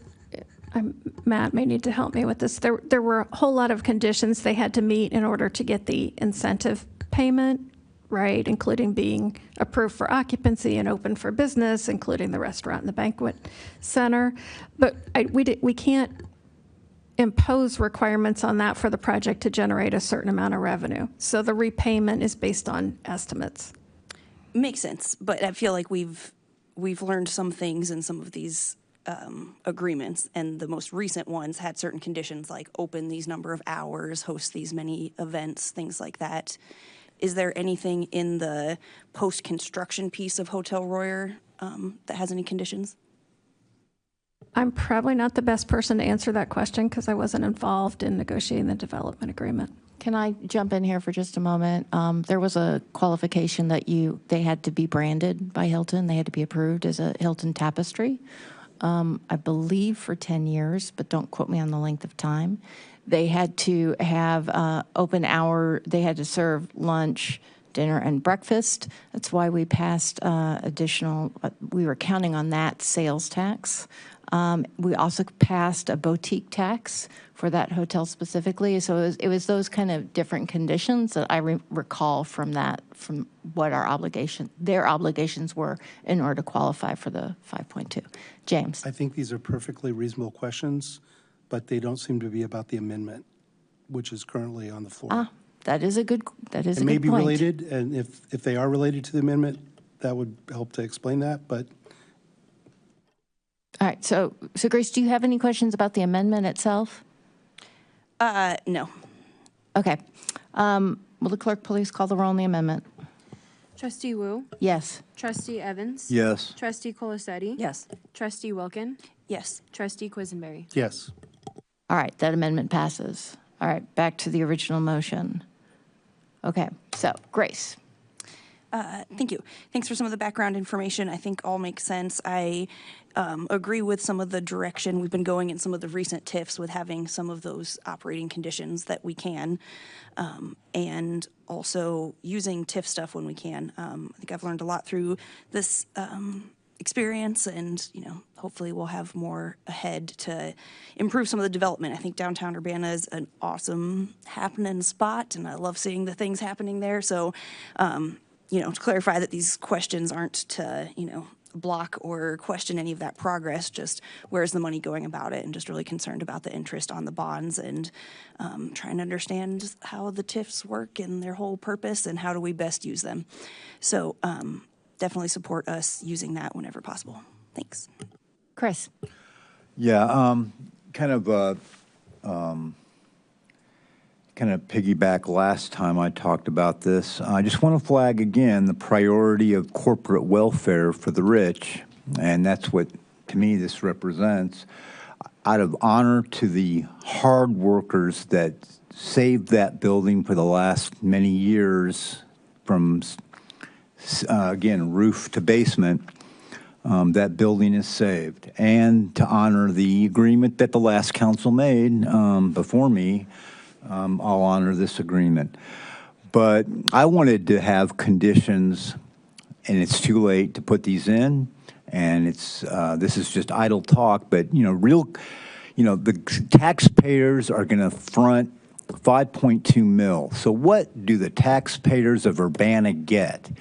Matt may need to help me with this. There were a whole lot of conditions they had to meet in order to get the incentive payment, right, including being approved for occupancy and open for business, including the restaurant and the banquet center. But we can't impose requirements on that for the project to generate a certain amount of revenue. So the repayment is based on estimates. Makes sense, but I feel like we've learned some things in some of these agreements, and the most recent ones had certain conditions like open these number of hours, host these many events, things like that. Is there anything in the post-construction piece of Hotel Royer that has any conditions? I'm probably not the best person to answer that question because I wasn't involved in negotiating the development agreement. Can I jump in here for just a moment? There was a qualification that they had to be branded by Hilton. They had to be approved as a Hilton Tapestry, I believe for 10 years, but don't quote me on the length of time. They had to have open hour. They had to serve lunch, dinner, and breakfast. That's why we passed additional, we were counting on that sales tax. We also passed a boutique tax for that hotel specifically. So it was those kind of different conditions that I recall from what their obligations were in order to qualify for the 5.2. James. I think these are perfectly reasonable questions, but they don't seem to be about the amendment, which is currently on the floor. That is a good point. It may be related, and if they are related to the amendment, that would help to explain that, but. All right, so Grace, do you have any questions about the amendment itself? No. Okay. Will the clerk please call the roll on the amendment? Trustee Wu? Yes. Trustee Evans? Yes. Trustee Colasetti? Yes. Trustee Wilkin? Yes. Trustee Quisenberry? Yes. All right, that amendment passes. All right, back to the original motion. Okay, so Grace. Thank you. Thanks for some of the background information. I think all makes sense. I agree with some of the direction we've been going in some of the recent TIFs with having some of those operating conditions that we can, and also using TIF stuff when we can. I think I've learned a lot through this experience, and hopefully we'll have more ahead to improve some of the development. I think downtown Urbana is an awesome happening spot, and I love seeing the things happening there. So to clarify that these questions aren't to, block or question any of that progress, just where's the money going about it, and just really concerned about the interest on the bonds and trying to understand how the TIFs work and their whole purpose and how do we best use them. So definitely support us using that whenever possible. Thanks. Chris. Yeah, kind of piggyback last time I talked about this. I just want to flag again the priority of corporate welfare for the rich, and that's what, to me, this represents. Out of honor to the hard workers that saved that building for the last many years from, again, roof to basement, that building is saved. And to honor the agreement that the last council made before me, I'll honor this agreement. But I wanted to have conditions, and it's too late to put these in, and this is just idle talk, but the taxpayers are going to front 5.2 mil. So what do the taxpayers of Urbana get?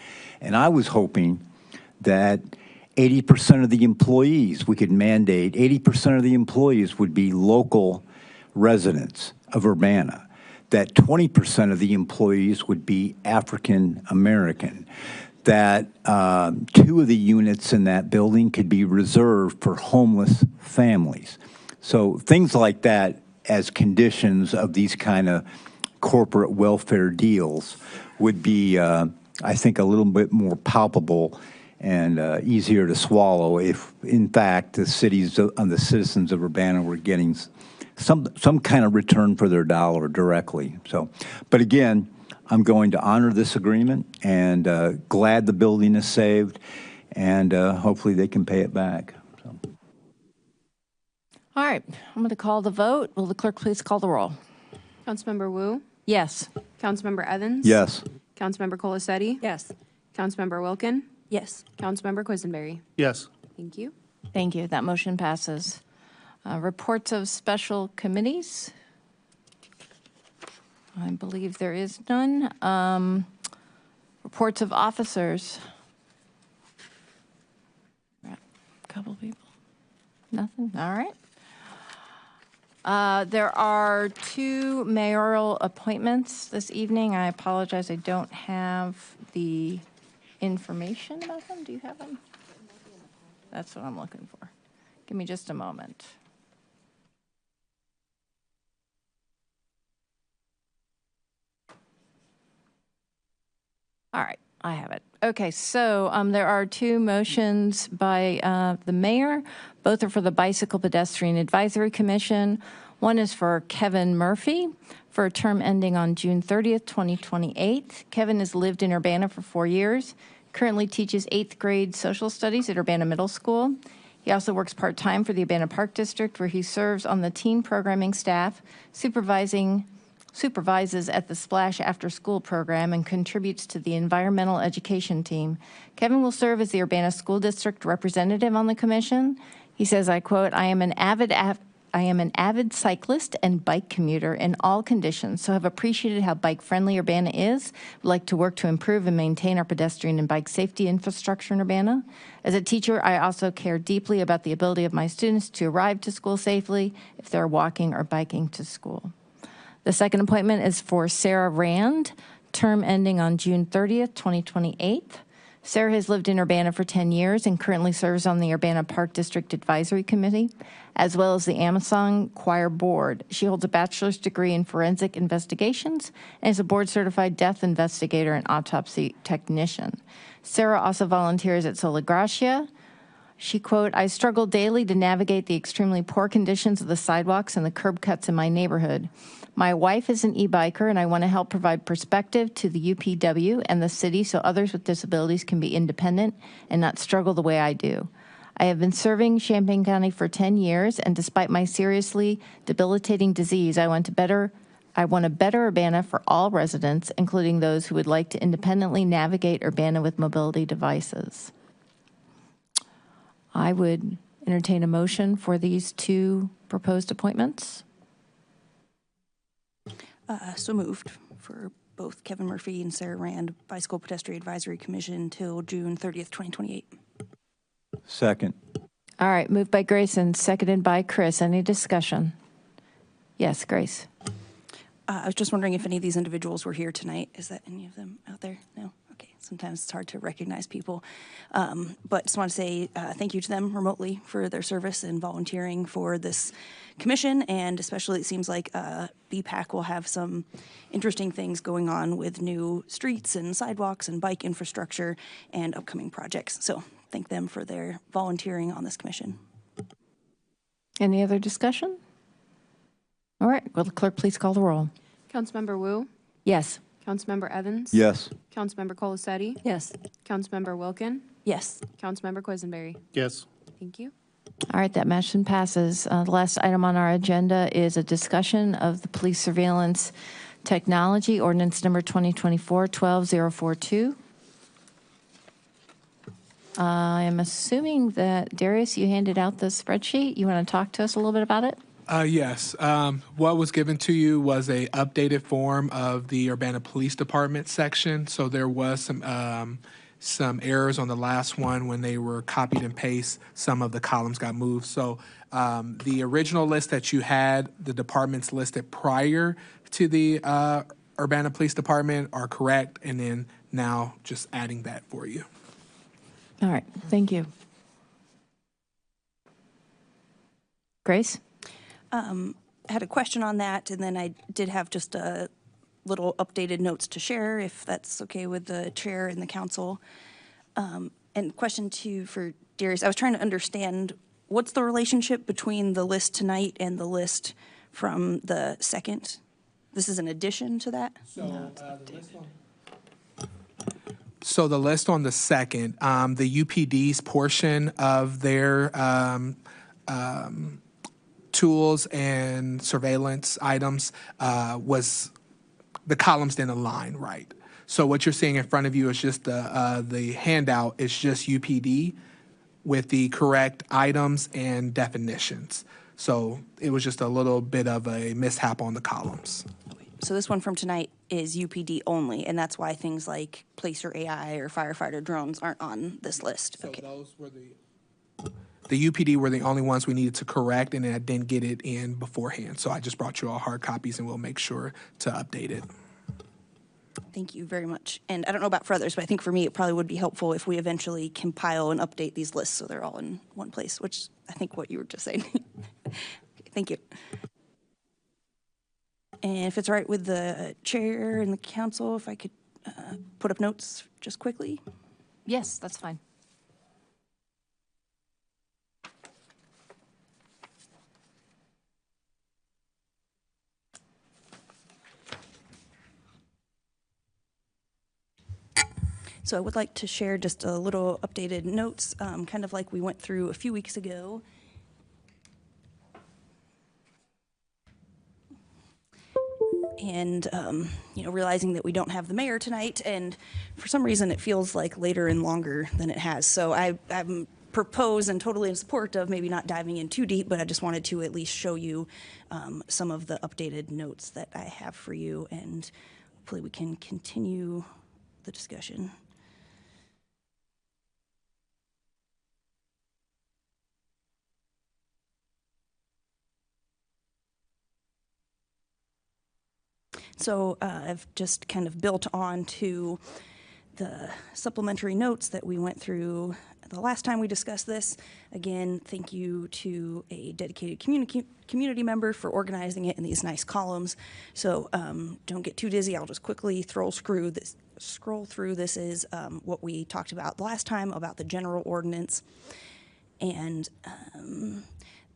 And I was hoping that 80% of the employees, we could mandate 80% of the employees would be local residents of Urbana, that 20% of the employees would be African American, that 2 of the units in that building could be reserved for homeless families. So things like that as conditions of these kind of corporate welfare deals would be, I think, a little bit more palpable and easier to swallow if, in fact, the citizens of Urbana were getting some kind of return for their dollar directly. So, but again, I'm going to honor this agreement, and glad the building is saved, and hopefully they can pay it back. So. All right, I'm going to call the vote. Will the clerk please call the roll? Councilmember Wu? Yes. Councilmember Evans? Yes. Councilmember Colasetti? Yes. Councilmember Wilkin? Yes. Councilmember Quisenberry? Yes. Thank you. Thank you. That motion passes. Reports of special committees. I believe there is none. Reports of officers. A couple people. Nothing? All right. There are 2 mayoral appointments this evening. I apologize, I don't have the information about them. Do you have them? That's what I'm looking for. Give me just a moment. All right, I have it. Okay, so there are 2 motions by the mayor. Both are for the Bicycle Pedestrian Advisory Commission. One is for Kevin Murphy for a term ending on June 30th, 2028. Kevin has lived in Urbana for 4 years, currently teaches 8th grade social studies at Urbana Middle School. He also works part-time for the Urbana Park District, where he serves on the teen programming staff, supervises at the Splash After School program, and contributes to the environmental education team. Kevin will serve as the Urbana School District representative on the commission. He says, I quote, I am an avid cyclist and bike commuter in all conditions, so have appreciated how bike-friendly Urbana is. Would like to work to improve and maintain our pedestrian and bike safety infrastructure in Urbana. As a teacher, I also care deeply about the ability of my students to arrive to school safely if they're walking or biking to school. The second appointment is for Sarah Rand, term ending on June 30th, 2028. Sarah has lived in Urbana for 10 years and currently serves on the Urbana Park District Advisory Committee, as well as the Amazon Choir Board. She holds a bachelor's degree in forensic investigations and is a board-certified death investigator and autopsy technician. Sarah also volunteers at Sola Gracia. She, quote, I struggle daily to navigate the extremely poor conditions of the sidewalks and the curb cuts in my neighborhood. My wife is an e-biker, and I want to help provide perspective to the UPW and the city so others with disabilities can be independent and not struggle the way I do. I have been serving Champaign County for 10 years, and despite my seriously debilitating disease, I want a better Urbana for all residents, including those who would like to independently navigate Urbana with mobility devices. I would entertain a motion for these 2 proposed appointments. So moved for both Kevin Murphy and Sarah Rand, Bicycle Pedestrian Advisory Commission until June 30th, 2028. Second. All right, moved by Grace and seconded by Chris. Any discussion? Yes, Grace. I was just wondering if any of these individuals were here tonight. Is that any of them out there? No? Okay. Sometimes it's hard to recognize people. But just want to say thank you to them remotely for their service and volunteering for this commission. And especially it seems like BPAC will have some interesting things going on with new streets and sidewalks and bike infrastructure and upcoming projects. So thank them for their volunteering on this commission. Any other discussion? All right, will the clerk please call the roll? Councilmember Wu, Yes. Councilmember Evans. Yes. Councilmember Colasetti. Yes. Councilmember Wilkin. Yes. Councilmember Quisenberry. Yes. Thank you. All right, that motion passes. The last item on our agenda is a discussion of the police surveillance technology, ordinance number 2024-12042. I am assuming that, Darius, you handed out the spreadsheet. You want to talk to us a little bit about it? Yes. What was given to you was a updated form of the Urbana Police Department section. So there was some errors on the last one when they were copied and paste. Some of the columns got moved. So the original list that you had, the departments listed prior to the Urbana Police Department are correct, and then now just adding that for you. All right, thank you. Grace? I had a question on that, and then I did have just a little updated notes to share, if that's okay with the chair and the council. And question two for Darius, I was trying to understand what's the relationship between the list tonight and the list from the second? This is an addition to that? So the list on the second, the UPD's portion of their tools and surveillance items was the columns didn't align right. So what you're seeing in front of you is just the handout is just UPD with the correct items and definitions. So it was just a little bit of a mishap on the columns. So this one from tonight is UPD only, and that's why things like Placer AI or firefighter drones aren't on this list. So okay. those were The UPD were the only ones we needed to correct, and I didn't get it in beforehand. So I just brought you all hard copies, and we'll make sure to update it. Thank you very much. And I don't know about for others, but I think for me, it probably would be helpful if we eventually compile and update these lists so they're all in one place, which I think what you were just saying. Okay, thank you. And if it's all right with the chair and the council, if I could put up notes just quickly. Yes, that's fine. So I would like to share just a little updated notes, kind of like we went through a few weeks ago. And, realizing that we don't have the mayor tonight, and for some reason it feels like later and longer than it has. So I'm propose and totally in support of maybe not diving in too deep, but I just wanted to at least show you some of the updated notes that I have for you, and hopefully we can continue the discussion. So I've just kind of built on to the supplementary notes that we went through the last time we discussed this. Again, thank you to a dedicated community member for organizing it in these nice columns. So don't get too dizzy. I'll just quickly scroll through. This is what we talked about last time about the general ordinance. And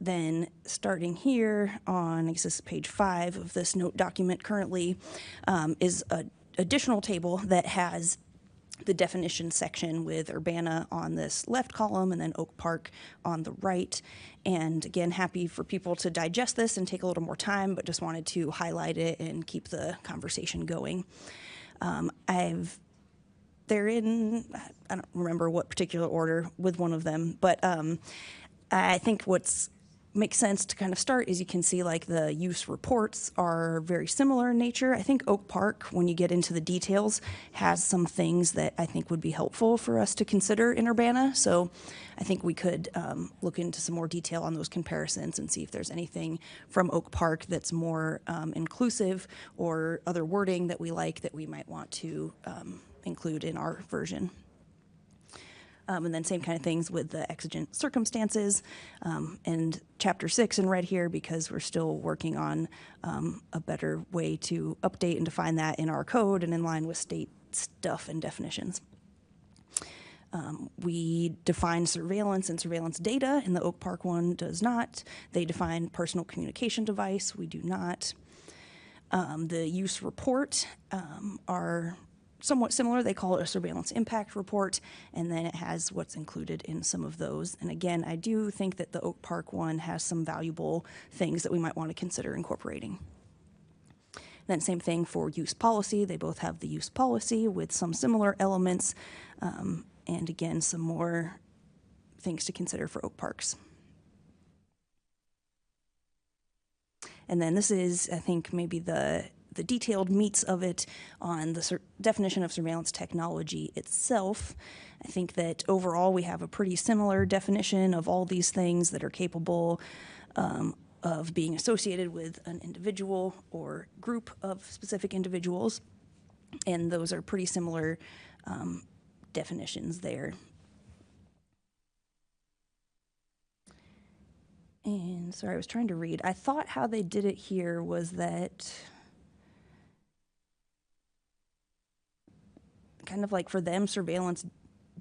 then starting here on, I guess this is page 5 of this note document currently, is an additional table that has the definition section with Urbana on this left column and then Oak Park on the right. And again, happy for people to digest this and take a little more time, but just wanted to highlight it and keep the conversation going. They're in, I don't remember what particular order with one of them, but I think makes sense to kind of start is you can see like the use reports are very similar in nature. I think Oak Park, when you get into the details, has some things that I think would be helpful for us to consider in Urbana. So I think we could look into some more detail on those comparisons and see if there's anything from Oak Park that's more inclusive or other wording that we like that we might want to include in our version. And then same kind of things with the exigent circumstances, and chapter 6 in red here because we're still working on a better way to update and define that in our code and in line with state stuff and definitions. We define surveillance and surveillance data, and the Oak Park one does not. They define personal communication device. We do not. The use report are somewhat similar. They call it a surveillance impact report, and then it has what's included in some of those. And again, I do think that the Oak Park one has some valuable things that we might want to consider incorporating. Then same thing for use policy. They both have the use policy with some similar elements, and again, some more things to consider for Oak Parks. And then this is, I think, maybe the detailed meats of it on the definition of surveillance technology itself. I think that overall we have a pretty similar definition of all these things that are capable of being associated with an individual or group of specific individuals, and those are pretty similar definitions there. And sorry, I was trying to read. I thought how they did it here was that kind of like for them, surveillance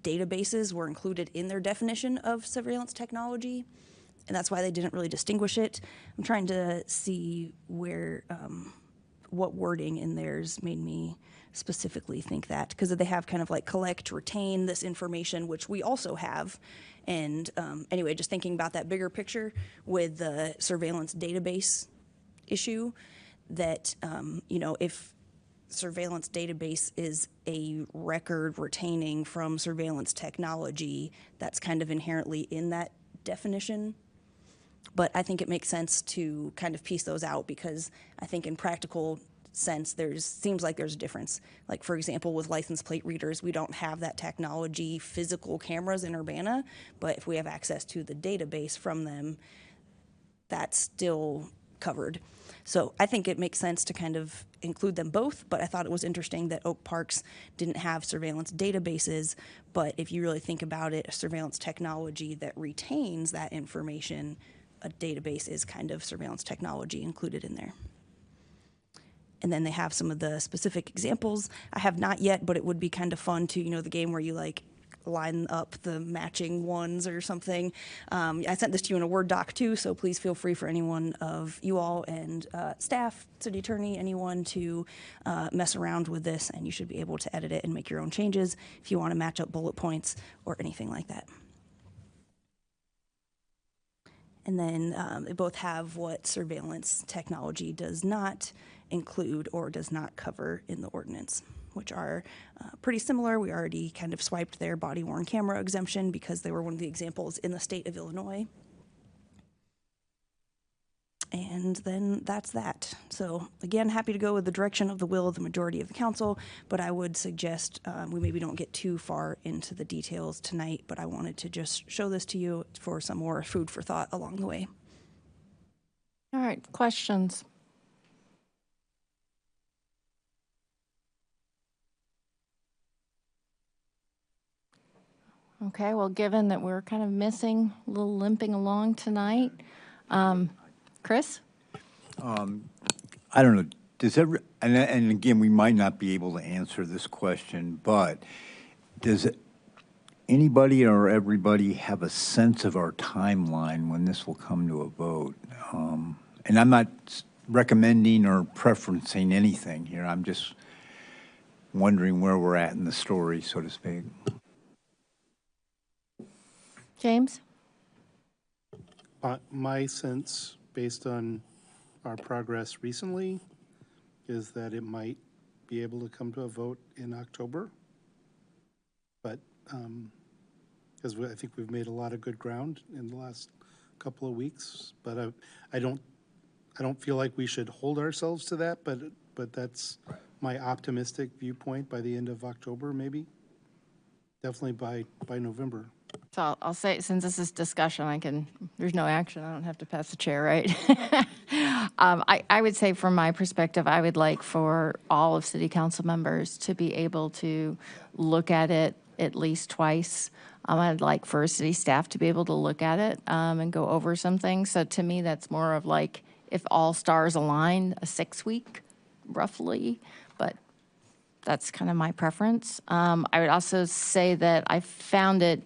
databases were included in their definition of surveillance technology, and that's why they didn't really distinguish it. I'm trying to see where, what wording in theirs made me specifically think that, because they have kind of like collect, retain this information, which we also have. And anyway, just thinking about that bigger picture with the surveillance database issue, that, if surveillance database is a record retaining from surveillance technology, that's kind of inherently in that definition. But I think it makes sense to kind of piece those out, because I think in practical sense, seems like there's a difference. Like, for example, with license plate readers, we don't have that technology, physical cameras in Urbana, but if we have access to the database from them, that's still covered. So I think it makes sense to kind of include them both, but I thought it was interesting that Oak Parks didn't have surveillance databases, but if you really think about it, a surveillance technology that retains that information, a database is kind of surveillance technology included in there. And then they have some of the specific examples. I have not yet, but it would be kind of fun to, the game where you like line up the matching ones or something. I sent this to you in a Word doc too, so please feel free for anyone of you all and staff, city attorney, anyone to mess around with this, and you should be able to edit it and make your own changes if you want to match up bullet points or anything like that. And then they both have what surveillance technology does not include or does not cover in the ordinance, which are pretty similar. We already kind of swiped their body-worn camera exemption because they were one of the examples in the state of Illinois. And then that's that. So again, happy to go with the direction of the will of the majority of the council, but I would suggest we maybe don't get too far into the details tonight, but I wanted to just show this to you for some more food for thought along the way. All right, questions? Okay, well, given that we're kind of missing, a little limping along tonight, Chris? I don't know. And again, we might not be able to answer this question, but does anybody or everybody have a sense of our timeline when this will come to a vote? And I'm not recommending or preferencing anything here. I'm just wondering where we're at in the story, so to speak. James? My sense, based on our progress recently, is that it might be able to come to a vote in October. But because I think we've made a lot of good ground in the last couple of weeks, but I don't feel like we should hold ourselves to that. But that's my optimistic viewpoint. By the end of October, maybe. Definitely by November. So I'll say, since this is discussion, there's no action. I don't have to pass the chair, right? I would say from my perspective, I would like for all of city council members to be able to look at it at least twice. I'd like for city staff to be able to look at it and go over some things. So to me, that's more of like, if all stars align, a 6-week roughly, but that's kind of my preference. I would also say that I found it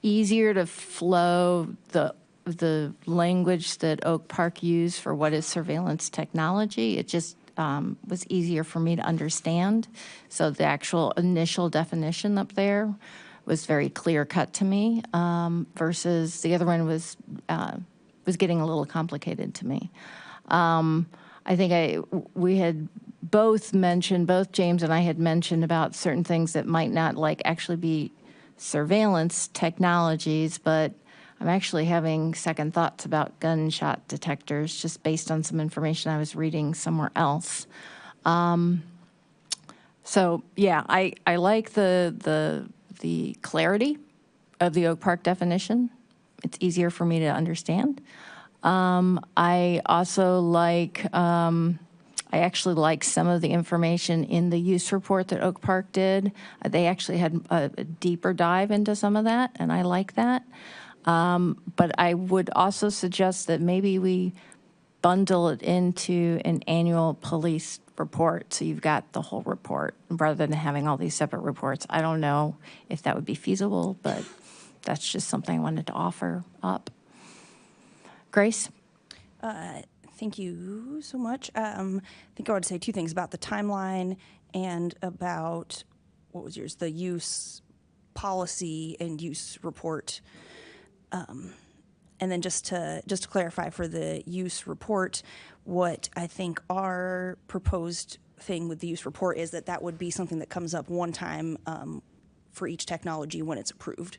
easier to flow the language that Oak Park used for what is surveillance technology. It just was easier for me to understand. So the actual initial definition up there was very clear cut to me, versus the other one was getting a little complicated to me. I think we had both James and I had mentioned about certain things that might not actually be surveillance technologies, but I'm actually having second thoughts about gunshot detectors just based on some information I was reading somewhere else. So yeah, I like the clarity of the Oak Park definition. It's easier for me to understand. I also I actually like some of the information in the use report that Oak Park did. They actually had a deeper dive into some of that, and I like that. But I would also suggest that maybe we bundle it into an annual police report, so you've got the whole report rather than having all these separate reports. I don't know if that would be feasible, but that's just something I wanted to offer up. Grace? Thank you so much. I think I would say two things about the timeline and about, what was yours, the use policy and use report. And then just to clarify for the use report, what I think our proposed thing with the use report is that would be something that comes up one time for each technology when it's approved.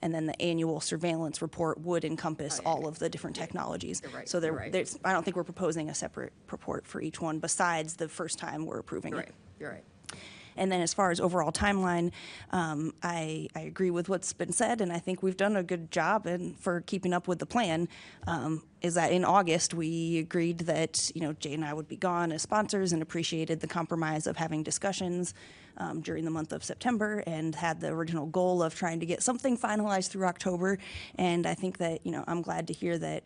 And then the annual surveillance report would encompass all of the different technologies. right, So you're right. there's, I don't think we're proposing a separate report for each one besides the first time we're approving it. You're right. And then as far as overall timeline, I agree with what's been said, and I think we've done a good job for keeping up with the plan. Is that in August, we agreed that, Jay and I would be gone as sponsors and appreciated the compromise of having discussions during the month of September and had the original goal of trying to get something finalized through October. And I think that, I'm glad to hear that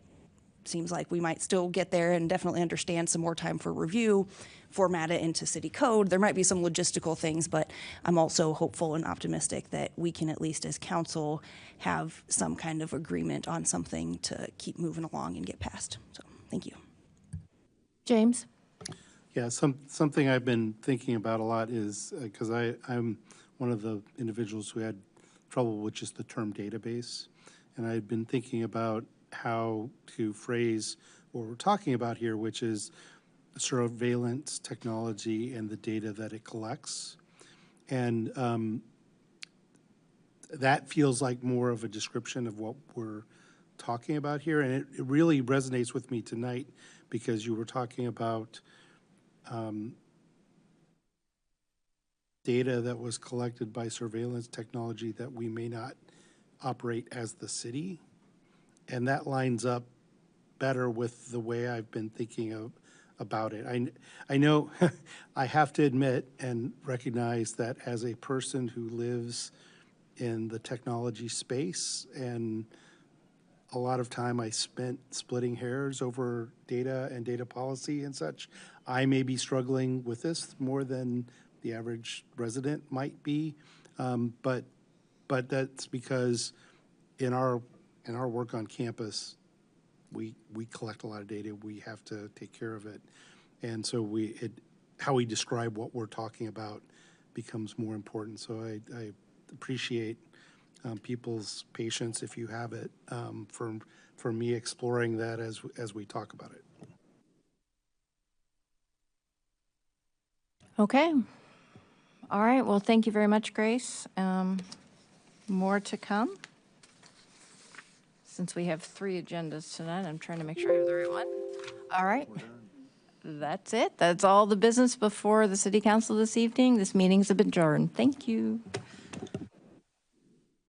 seems like we might still get there and definitely understand some more time for review, format it into city code. There might be some logistical things, but I'm also hopeful and optimistic that we can, at least as council, have some kind of agreement on something to keep moving along and get past. So, thank you. James? Yeah, something I've been thinking about a lot is, because I'm one of the individuals who had trouble with just the term database, and I've been thinking about how to phrase what we're talking about here, which is surveillance technology and the data that it collects. And that feels like more of a description of what we're talking about here. And it really resonates with me tonight because you were talking about data that was collected by surveillance technology that we may not operate as the city. And that lines up better with the way I've been thinking about it. I know I have to admit and recognize that as a person who lives in the technology space, and a lot of time I spent splitting hairs over data and data policy and such, I may be struggling with this more than the average resident might be. But that's because in our work on campus, we collect a lot of data. We have to take care of it, and so how we describe what we're talking about becomes more important. So I appreciate people's patience, if you have it, for me exploring that as we talk about it. Okay. All right. Well, thank you very much, Grace. More to come. Since we have 3 agendas tonight, I'm trying to make sure I have the right one. All right. That's it. That's all the business before the City Council this evening. This meeting's adjourned. Thank you.